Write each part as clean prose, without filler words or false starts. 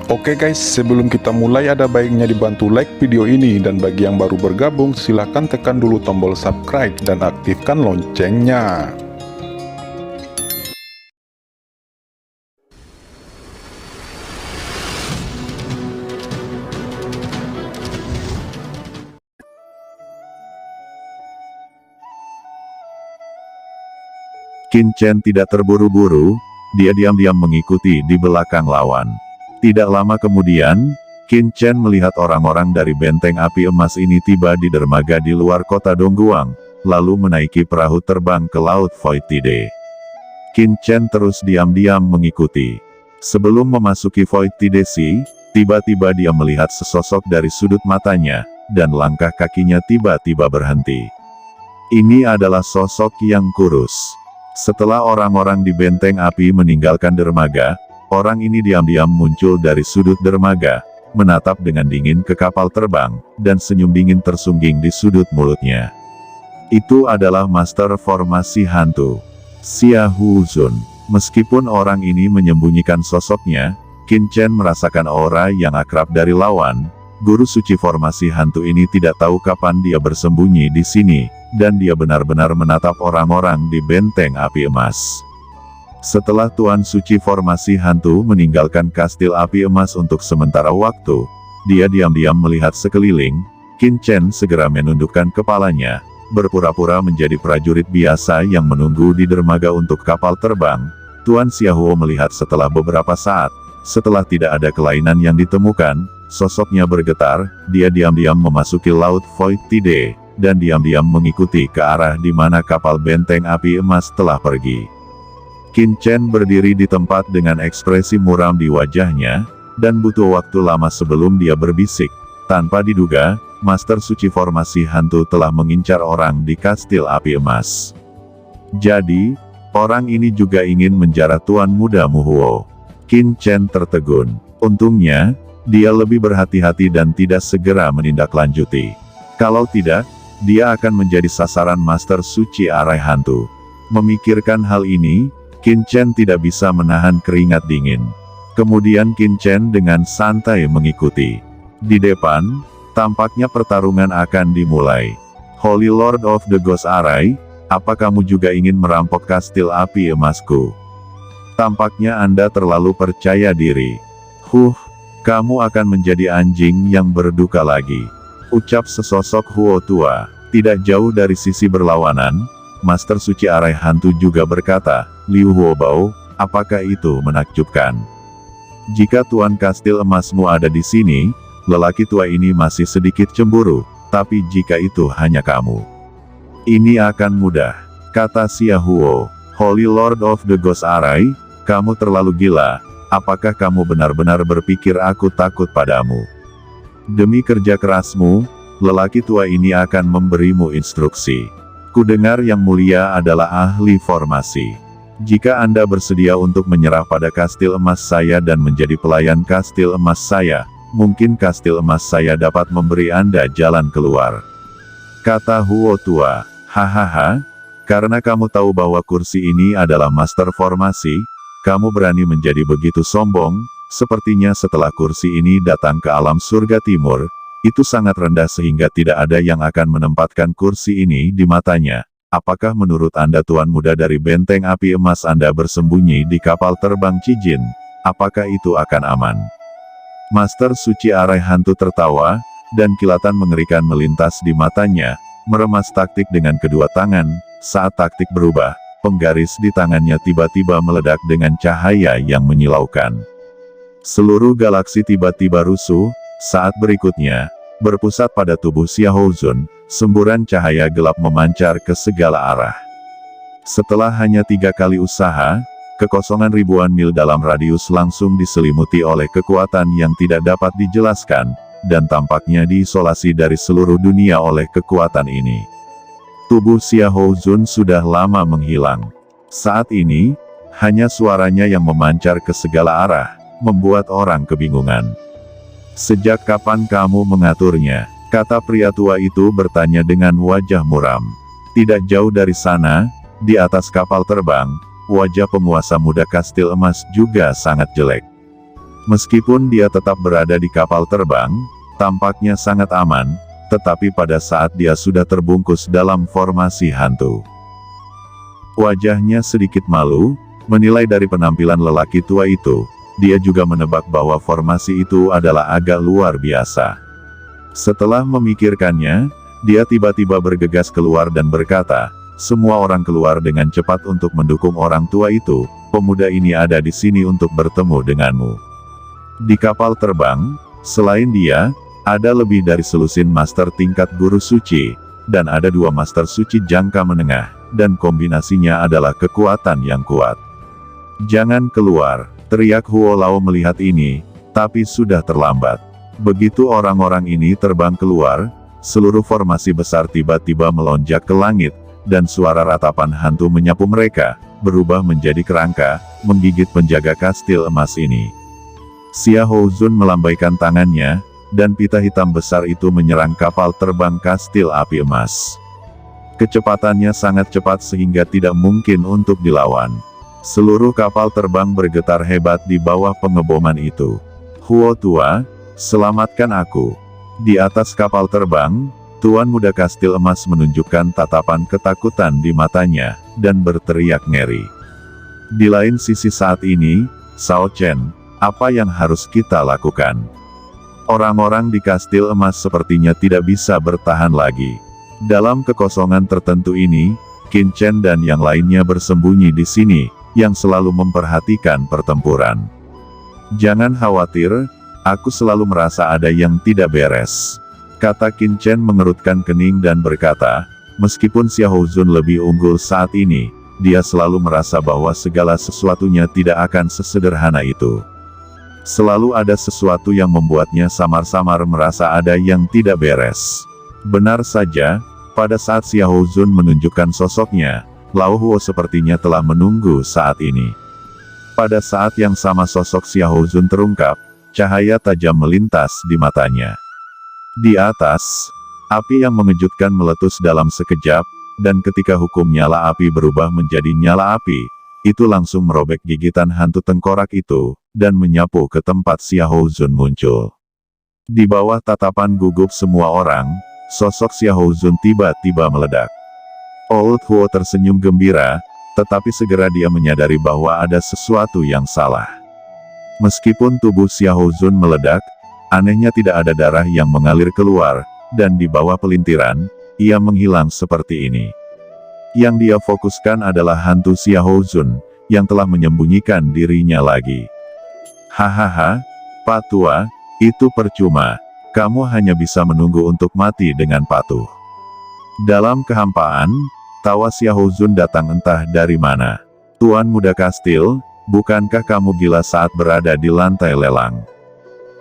Oke guys, sebelum kita mulai ada baiknya dibantu like video ini, dan bagi yang baru bergabung silahkan tekan dulu tombol subscribe dan aktifkan loncengnya. Qin Chen tidak terburu-buru, dia diam-diam mengikuti di belakang lawan. Tidak lama kemudian, Qin Chen melihat orang-orang dari benteng api emas ini tiba di dermaga di luar kota Dongguang, lalu menaiki perahu terbang ke Laut Void Tide. Qin Chen terus diam-diam mengikuti. Sebelum memasuki Void Tide Sea, tiba-tiba dia melihat sesosok dari sudut matanya, dan langkah kakinya tiba-tiba berhenti. Ini adalah sosok yang kurus. Setelah orang-orang di benteng api meninggalkan dermaga, orang ini diam-diam muncul dari sudut dermaga, menatap dengan dingin ke kapal terbang, dan senyum dingin tersungging di sudut mulutnya. Itu adalah Master Formasi Hantu, Xia Huzun. Meskipun orang ini menyembunyikan sosoknya, Qin Chen merasakan aura yang akrab dari lawan. Guru suci formasi hantu ini tidak tahu kapan dia bersembunyi di sini, dan dia benar-benar menatap orang-orang di benteng api emas. Setelah Tuan Suci Formasi Hantu meninggalkan kastil api emas untuk sementara waktu, dia diam-diam melihat sekeliling. Qin Chen segera menundukkan kepalanya, berpura-pura menjadi prajurit biasa yang menunggu di dermaga untuk kapal terbang. Tuan Xiaohuo melihat setelah beberapa saat, setelah tidak ada kelainan yang ditemukan, sosoknya bergetar, dia diam-diam memasuki Laut Void Tide, dan diam-diam mengikuti ke arah di mana kapal benteng api emas telah pergi. Qin Chen berdiri di tempat dengan ekspresi muram di wajahnya, dan butuh waktu lama sebelum dia berbisik. Tanpa diduga, Master Suci Formasi Hantu telah mengincar orang di kastil api emas. Jadi, orang ini juga ingin menjarah Tuan Muda Muhuo. Qin Chen tertegun. Untungnya, dia lebih berhati-hati dan tidak segera menindaklanjuti. Kalau tidak, dia akan menjadi sasaran Master Suci Arai Hantu. Memikirkan hal ini, Qin Chen tidak bisa menahan keringat dingin. Kemudian Qin Chen dengan santai mengikuti. Di depan, tampaknya pertarungan akan dimulai. Holy Lord of the Ghost Arai, apa kamu juga ingin merampok kastil api emasku? Tampaknya Anda terlalu percaya diri. Kamu akan menjadi anjing yang berduka lagi. Ucap sesosok Huo tua. Tidak jauh dari sisi berlawanan, Master Suci Arai Hantu juga berkata, Liu Huobao, apakah itu menakjubkan? Jika Tuan Kastil Emasmu ada di sini, lelaki tua ini masih sedikit cemburu, tapi jika itu hanya kamu, ini akan mudah, kata Xia Huo. Holy Lord of the Ghost Arai, kamu terlalu gila, apakah kamu benar-benar berpikir aku takut padamu? Demi kerja kerasmu, lelaki tua ini akan memberimu instruksi. Kudengar Yang Mulia adalah ahli formasi. Jika Anda bersedia untuk menyerah pada kastil emas saya dan menjadi pelayan kastil emas saya, mungkin kastil emas saya dapat memberi Anda jalan keluar. Kata Huo tua, hahaha, karena kamu tahu bahwa kursi ini adalah master formasi, kamu berani menjadi begitu sombong. Sepertinya setelah kursi ini datang ke alam surga timur, itu sangat rendah sehingga tidak ada yang akan menempatkan kursi ini di matanya. Apakah menurut Anda Tuan Muda dari benteng api emas Anda bersembunyi di kapal terbang Cijin? Apakah itu akan aman? Master Suci Arai Hantu tertawa, dan kilatan mengerikan melintas di matanya, meremas taktik dengan kedua tangan. Saat taktik berubah, penggaris di tangannya tiba-tiba meledak dengan cahaya yang menyilaukan. Seluruh galaksi tiba-tiba rusuh. Saat berikutnya, berpusat pada tubuh Xia Huzun, semburan cahaya gelap memancar ke segala arah. Setelah hanya 3 kali usaha, kekosongan ribuan mil dalam radius langsung diselimuti oleh kekuatan yang tidak dapat dijelaskan, dan tampaknya diisolasi dari seluruh dunia oleh kekuatan ini. Tubuh Xia Huzun sudah lama menghilang. Saat ini, hanya suaranya yang memancar ke segala arah, membuat orang kebingungan. Sejak kapan kamu mengaturnya? Kata pria tua itu bertanya dengan wajah muram. Tidak jauh dari sana, di atas kapal terbang, wajah penguasa muda kastil emas juga sangat jelek. Meskipun dia tetap berada di kapal terbang, tampaknya sangat aman, tetapi pada saat dia sudah terbungkus dalam formasi hantu. Wajahnya sedikit malu, menilai dari penampilan lelaki tua itu, dia juga menebak bahwa formasi itu adalah agak luar biasa. Setelah memikirkannya, dia tiba-tiba bergegas keluar dan berkata, "Semua orang keluar dengan cepat untuk mendukung orang tua itu, pemuda ini ada di sini untuk bertemu denganmu." Di kapal terbang, selain dia, ada lebih dari selusin master tingkat guru suci, dan ada 2 master suci jangka menengah, dan kombinasinya adalah kekuatan yang kuat. "Jangan keluar," teriak Huo Lao melihat ini, tapi sudah terlambat. Begitu orang-orang ini terbang keluar, seluruh formasi besar tiba-tiba melonjak ke langit, dan suara ratapan hantu menyapu mereka, berubah menjadi kerangka, menggigit penjaga kastil emas ini. Xia Houzun melambaikan tangannya, dan pita hitam besar itu menyerang kapal terbang kastil api emas. Kecepatannya sangat cepat sehingga tidak mungkin untuk dilawan. Seluruh kapal terbang bergetar hebat di bawah pengeboman itu. "Huo tua, selamatkan aku." Di atas kapal terbang, Tuan Muda Kastil Emas menunjukkan tatapan ketakutan di matanya, dan berteriak ngeri. Di lain sisi saat ini, Sao Chen, apa yang harus kita lakukan? Orang-orang di Kastil Emas sepertinya tidak bisa bertahan lagi. Dalam kekosongan tertentu ini, Qin Chen dan yang lainnya bersembunyi di sini, yang selalu memperhatikan pertempuran. "Jangan khawatir, aku selalu merasa ada yang tidak beres," kata Qin Chen mengerutkan kening dan berkata, meskipun Xia Houzun lebih unggul saat ini, dia selalu merasa bahwa segala sesuatunya tidak akan sesederhana itu. Selalu ada sesuatu yang membuatnya samar-samar merasa ada yang tidak beres. Benar saja, pada saat Xia Houzun menunjukkan sosoknya, Lao Huo sepertinya telah menunggu saat ini. Pada saat yang sama sosok Xia Houzun terungkap, cahaya tajam melintas di matanya. Di atas, api yang mengejutkan meletus dalam sekejap, dan ketika hukum nyala api berubah menjadi nyala api, itu langsung merobek gigitan hantu tengkorak itu, dan menyapu ke tempat Xia Houzun muncul. Di bawah tatapan gugup semua orang, sosok Xia Houzun tiba-tiba meledak. Old Huo tersenyum gembira, tetapi segera dia menyadari bahwa ada sesuatu yang salah. Meskipun tubuh Xia Houzun meledak, anehnya tidak ada darah yang mengalir keluar, dan di bawah pelintiran, ia menghilang seperti ini. Yang dia fokuskan adalah hantu Xia Houzun, yang telah menyembunyikan dirinya lagi. "Hahaha, Pak Tua, itu percuma. Kamu hanya bisa menunggu untuk mati dengan patuh." Dalam kehampaan, tawa Xia Houzun datang entah dari mana. "Tuan Muda Kastil, bukankah kamu gila saat berada di lantai lelang?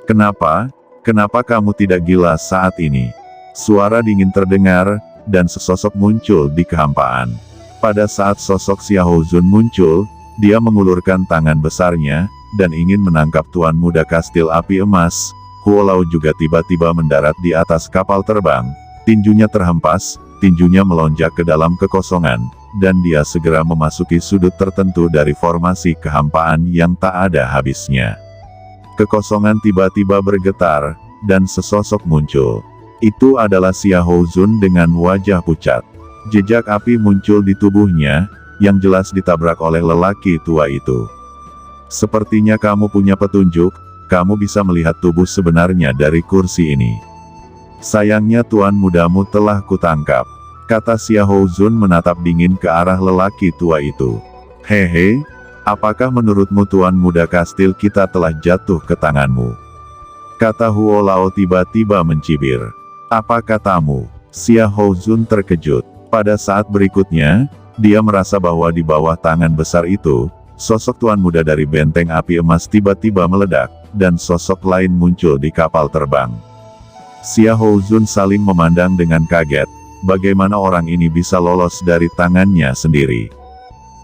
Kenapa kamu tidak gila saat ini?" Suara dingin terdengar, dan sesosok muncul di kehampaan. Pada saat sosok Xia Houzun muncul, dia mengulurkan tangan besarnya, dan ingin menangkap Tuan Muda Kastil Api Emas. Huo Lao juga tiba-tiba mendarat di atas kapal terbang, tinjunya terhempas, tinjunya melonjak ke dalam kekosongan, dan dia segera memasuki sudut tertentu dari formasi kehampaan yang tak ada habisnya. Kekosongan tiba-tiba bergetar, dan sesosok muncul. Itu adalah Xia Houzun dengan wajah pucat. Jejak api muncul di tubuhnya, yang jelas ditabrak oleh lelaki tua itu. "Sepertinya kamu punya petunjuk, kamu bisa melihat tubuh sebenarnya dari kursi ini. Sayangnya tuan mudamu telah kutangkap," kata Xia Houzun menatap dingin ke arah lelaki tua itu. "Hehe, apakah menurutmu tuan muda kastil kita telah jatuh ke tanganmu?" kata Huo Lao tiba-tiba mencibir. "Apa katamu?" Xia Houzun terkejut. Pada saat berikutnya, dia merasa bahwa di bawah tangan besar itu, sosok tuan muda dari benteng api emas tiba-tiba meledak, dan sosok lain muncul di kapal terbang. Xia Houzun saling memandang dengan kaget, bagaimana orang ini bisa lolos dari tangannya sendiri.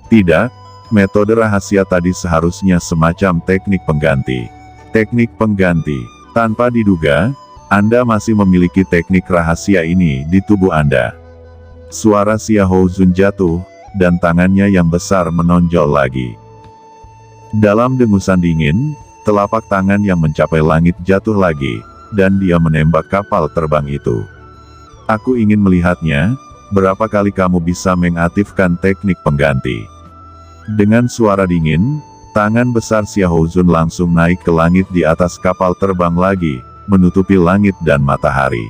Tidak, metode rahasia tadi seharusnya semacam teknik pengganti. Teknik pengganti. Tanpa diduga, Anda masih memiliki teknik rahasia ini di tubuh Anda. Suara Xia Houzun jatuh, dan tangannya yang besar menonjol lagi. Dalam dengusan dingin, telapak tangan yang mencapai langit jatuh lagi, dan dia menembak kapal terbang itu. Aku ingin melihatnya, berapa kali kamu bisa mengaktifkan teknik pengganti. Dengan suara dingin, tangan besar Xiahou Zun langsung naik ke langit di atas kapal terbang lagi, menutupi langit dan matahari.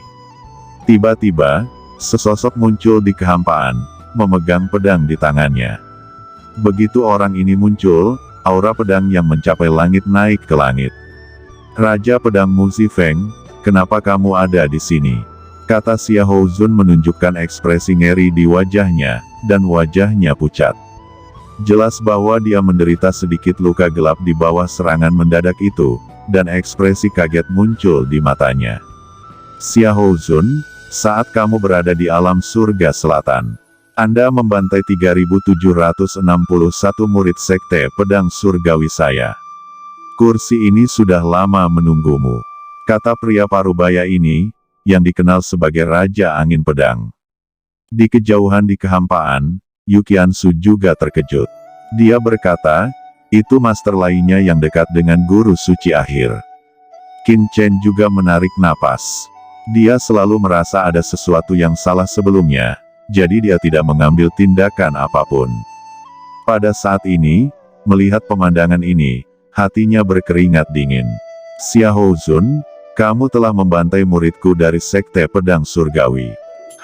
Tiba-tiba, sesosok muncul di kehampaan, memegang pedang di tangannya. Begitu orang ini muncul, aura pedang yang mencapai langit naik ke langit. Raja Pedang Mu Zifeng, kenapa kamu ada di sini? Kata Xiahou Zun menunjukkan ekspresi ngeri di wajahnya, dan wajahnya pucat. Jelas bahwa dia menderita sedikit luka gelap di bawah serangan mendadak itu, dan ekspresi kaget muncul di matanya. Xiahou Zun, saat kamu berada di alam surga selatan, Anda membantai 3.761 murid sekte pedang surgawi saya. Kursi ini sudah lama menunggumu. Kata pria parubaya ini, yang dikenal sebagai Raja Angin Pedang. Di kejauhan di kehampaan, Yuqiansu juga terkejut. Dia berkata, itu master lainnya yang dekat dengan guru suci akhir. Qin Chen juga menarik napas. Dia selalu merasa ada sesuatu yang salah sebelumnya, jadi dia tidak mengambil tindakan apapun. Pada saat ini, melihat pemandangan ini, hatinya berkeringat dingin. Xiahou Zun, kamu telah membantai muridku dari sekte pedang surgawi.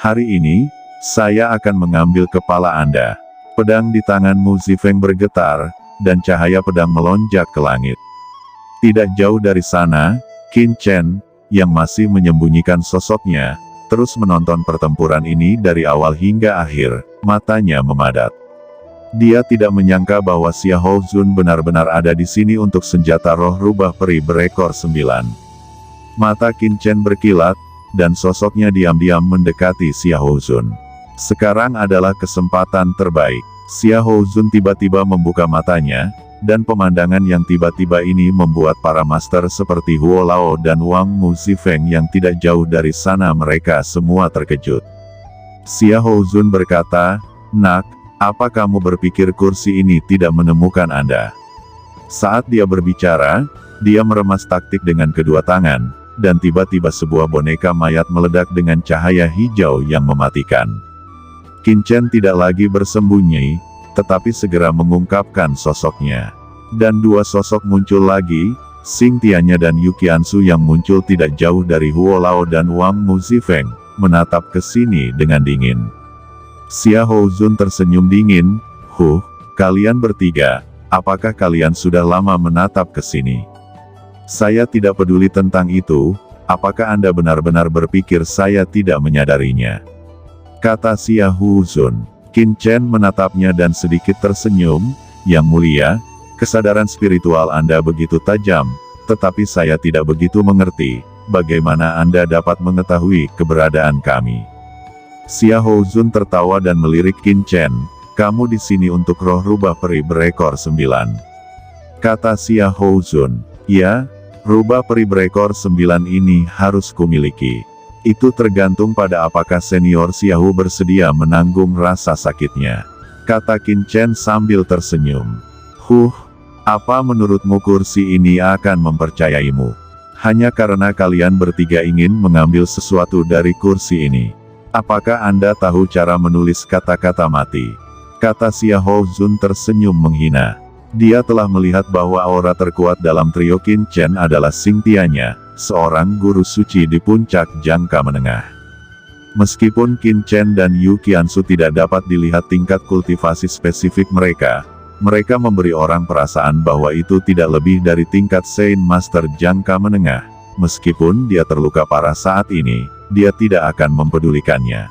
Hari ini, saya akan mengambil kepala Anda. Pedang di tangan Mu Zifeng bergetar, dan cahaya pedang melonjak ke langit. Tidak jauh dari sana, Qin Chen, yang masih menyembunyikan sosoknya, terus menonton pertempuran ini dari awal hingga akhir, matanya memadat. Dia tidak menyangka bahwa Xiahou Zun benar-benar ada di sini untuk senjata roh rubah peri berekor 9. Mata Qin Chen berkilat, dan sosoknya diam-diam mendekati Xiahou Zun. Sekarang adalah kesempatan terbaik. Xiahou Zun tiba-tiba membuka matanya, dan pemandangan yang tiba-tiba ini membuat para master seperti Huo Lao dan Wang Mu Zifeng yang tidak jauh dari sana mereka semua terkejut. Xiahou Zun berkata, "Nak, apa kamu berpikir kursi ini tidak menemukan Anda?" Saat dia berbicara, dia meremas taktik dengan kedua tangan, dan tiba-tiba sebuah boneka mayat meledak dengan cahaya hijau yang mematikan. Qin Chen tidak lagi bersembunyi, tetapi segera mengungkapkan sosoknya. Dan dua sosok muncul lagi, Xing Tianya dan Yuqiansu yang muncul tidak jauh dari Huo Lao dan Wang Mu Zifeng, menatap ke sini dengan dingin. Xiahou Zun tersenyum dingin, kalian bertiga, apakah kalian sudah lama menatap ke sini? Saya tidak peduli tentang itu, apakah Anda benar-benar berpikir saya tidak menyadarinya? Kata Xiahou Zun. Qin Chen menatapnya dan sedikit tersenyum, Yang mulia, kesadaran spiritual Anda begitu tajam, tetapi saya tidak begitu mengerti, bagaimana Anda dapat mengetahui keberadaan kami. Xiahou Zun tertawa dan melirik Qin Chen, kamu di sini untuk roh rubah peri berekor 9. Kata Xiahou Zun, ya, rubah peri berekor 9 ini harus kumiliki. Itu tergantung pada apakah senior Xiahou bersedia menanggung rasa sakitnya. Kata Qin Chen sambil tersenyum. Apa menurutmu kursi ini akan mempercayaimu? Hanya karena kalian bertiga ingin mengambil sesuatu dari kursi ini. Apakah Anda tahu cara menulis kata-kata mati? Kata Xiahou Zun tersenyum menghina. Dia telah melihat bahwa aura terkuat dalam trio Qin Chen adalah Xing Tianya, seorang guru suci di puncak jangka menengah. Meskipun Qin Chen dan Yuqiansu tidak dapat dilihat tingkat kultivasi spesifik mereka, mereka memberi orang perasaan bahwa itu tidak lebih dari tingkat Saint Master jangka menengah. Meskipun dia terluka parah saat ini, dia tidak akan mempedulikannya.